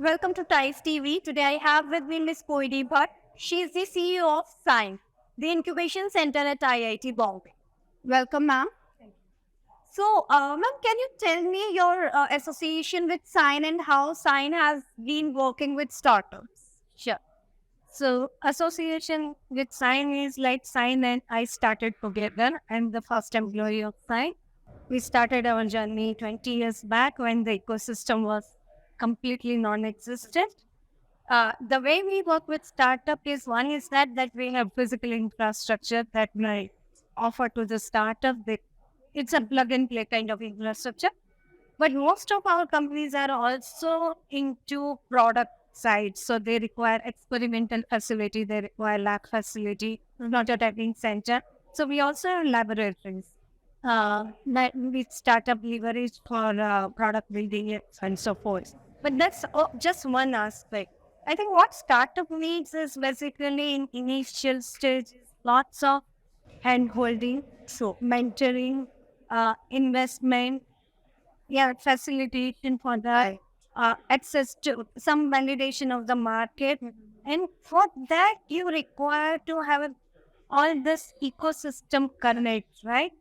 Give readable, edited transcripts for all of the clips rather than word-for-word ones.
Welcome to TICE TV. Today I have with me Miss Poyni Bhatt. She is the CEO of SINE, the Incubation Center at IIT Bombay. Welcome, ma'am. So, ma'am, can you tell me your association with SINE and how SINE has been working with startups? Sure. So association with SINE is like SINE and I started together. I'm the first employee of SINE. We started our journey 20 years back when the ecosystem was completely non-existent. The way we work with startup is one is that we have physical infrastructure that we offer to the startup. It's a plug and play kind of infrastructure. But most of our companies are also into product side. So they require experimental facility, they require lab facility, prototyping center. So we also have laboratories that we startup leverage for product building and so forth. But that's just one aspect. I think what startup needs is basically in initial stages, lots of hand holding, so mentoring, investment, facilitation for that, access to some validation of the market. And for that, you require to have all this ecosystem connect, right?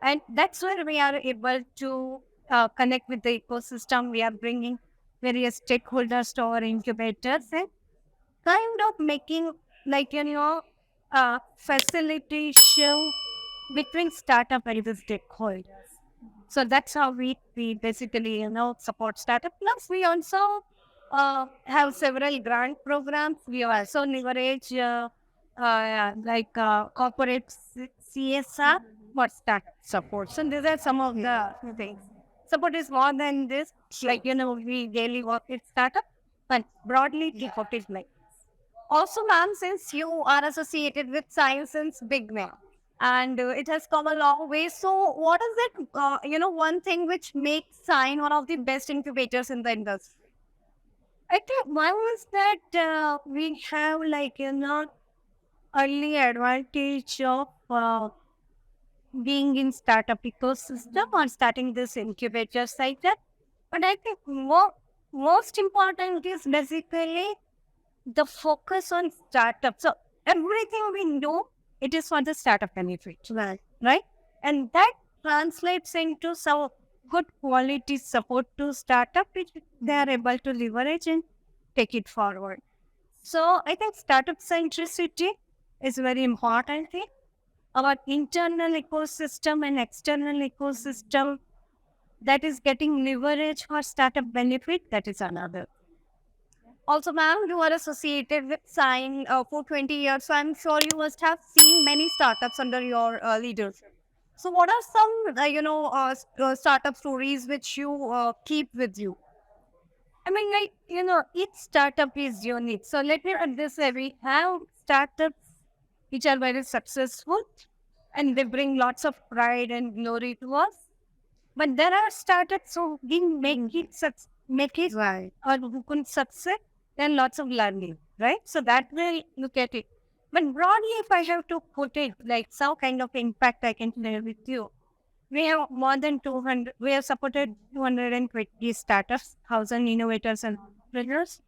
And that's where we are able to connect with the ecosystem. We are bringing various stakeholders to our incubators and kind of making like, facilitation between startup and the stakeholders. So that's how we basically, support startup. Plus, we also have several grant programs. We also leverage corporate CSR for startup support. So these are some of the things. Support is more than this. Like, we daily work with startup, but broadly, support is like. Also, ma'am, since you are associated with science since big now, and it has come a long way. So, what is it? One thing which makes Sine one of the best incubators in the industry. I think one was that we have early advantage of being in startup ecosystem or starting this incubator cycle. But I think most important is basically the focus on startup. So everything we do, it is for the startup benefit, right? And that translates into some good quality support to startup, which they are able to leverage and take it forward. So I think startup centricity is very important thing. Our internal ecosystem and external ecosystem that is getting leverage for startup benefit, that is another. Also, ma'am, you are associated with Sine for 20 years, so I'm sure you must have seen many startups under your leadership. So, what are some, startup stories which you keep with you? I mean, each startup is unique. So let me put this way. We have startups which are very successful and they bring lots of pride and glory to us. But there are startups who didn't make it right, or who couldn't succeed, then lots of learning, right? So that way look at it. But broadly, if I have to put it like some kind of impact I can share with you, we have more than 200, we have supported 220 startups, 1,000 innovators and entrepreneurs.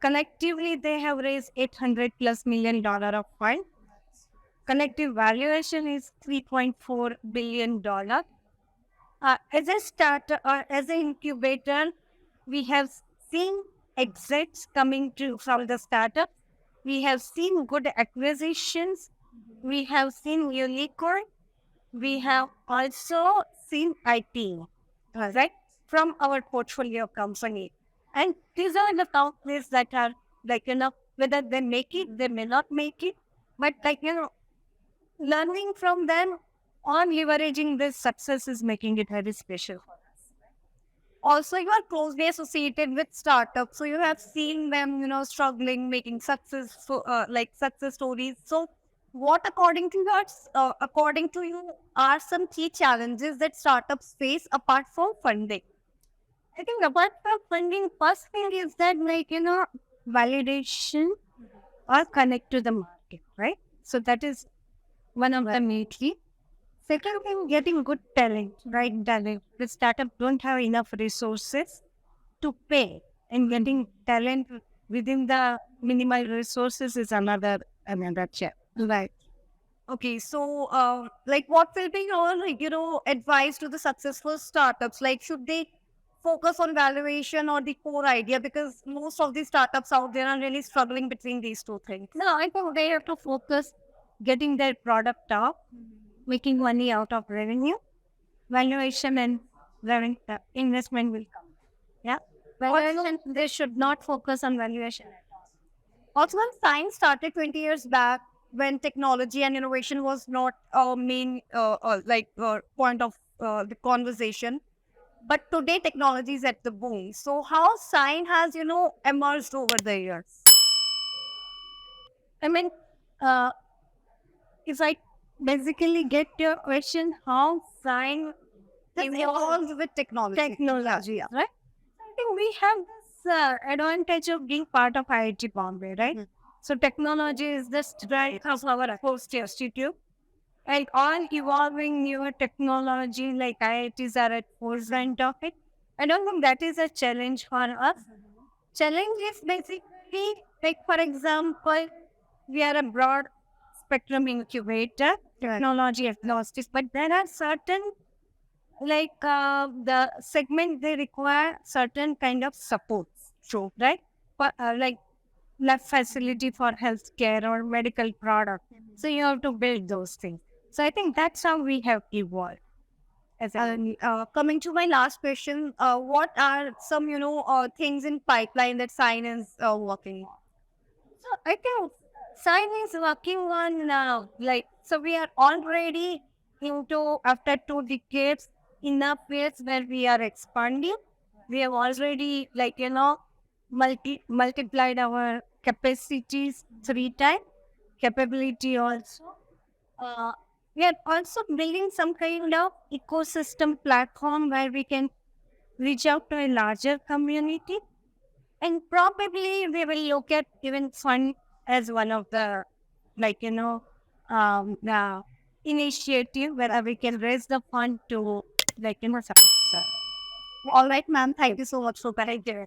Collectively, they have raised $800+ million of fund. Collective valuation is $3.4 billion. As a startup or as an incubator, we have seen exits coming from the startup. We have seen good acquisitions. We have seen unicorn. We have also seen IP, right, from our portfolio company. And these are the companies that are whether they make it, they may not make it, but learning from them or leveraging this success is making it very special. Also, you are closely associated with startups, so you have seen them, struggling, making success stories. So, what according to you, are some key challenges that startups face apart from funding? I think apart from funding, first thing is that validation or connect to the market, right? So that is one of the main key. Second thing, getting good talent, right? Talent. The startup don't have enough resources to pay and getting talent within the minimal resources is another step. Right. Okay, so like what will be your advice to the successful startups? Like, should they focus on valuation or the core idea? Because most of the startups out there are really struggling between these two things. No, I think they have to focus getting their product up, making money out of revenue, valuation and investment will come. Yeah. Valuation, they should not focus on valuation. Also, when science started 20 years back, when technology and innovation was not a main point of the conversation, but today technology is at the boom. So how science has emerged over the years? I mean, uh, if I basically get your question, how science This evolves with technology, Yeah. right? I think we have this advantage of being part of IIT Bombay, right? So technology is the strength of our host institute, and all evolving newer technology like IITs are at forefront of it. I don't think that is a challenge for us. Challenge is basically like, for example, we are a broad spectrum incubator, technology agnostic, but there are certain the segment they require certain kind of supports. True, right? Like lab facility for healthcare or medical product. So you have to build those things. So I think that's how we have evolved. And coming to my last question, what are some things in pipeline that science is working on? So I think science is working on so we are already into after 2 decades in a phase where we are expanding. We have already multiplied our capacities 3 times, capability also. Uh, we are also building some kind of ecosystem platform where we can reach out to a larger community, and probably we will look at even fund as one of the the initiative where we can raise the fund to support. All right, ma'am. Thank you so much for being here.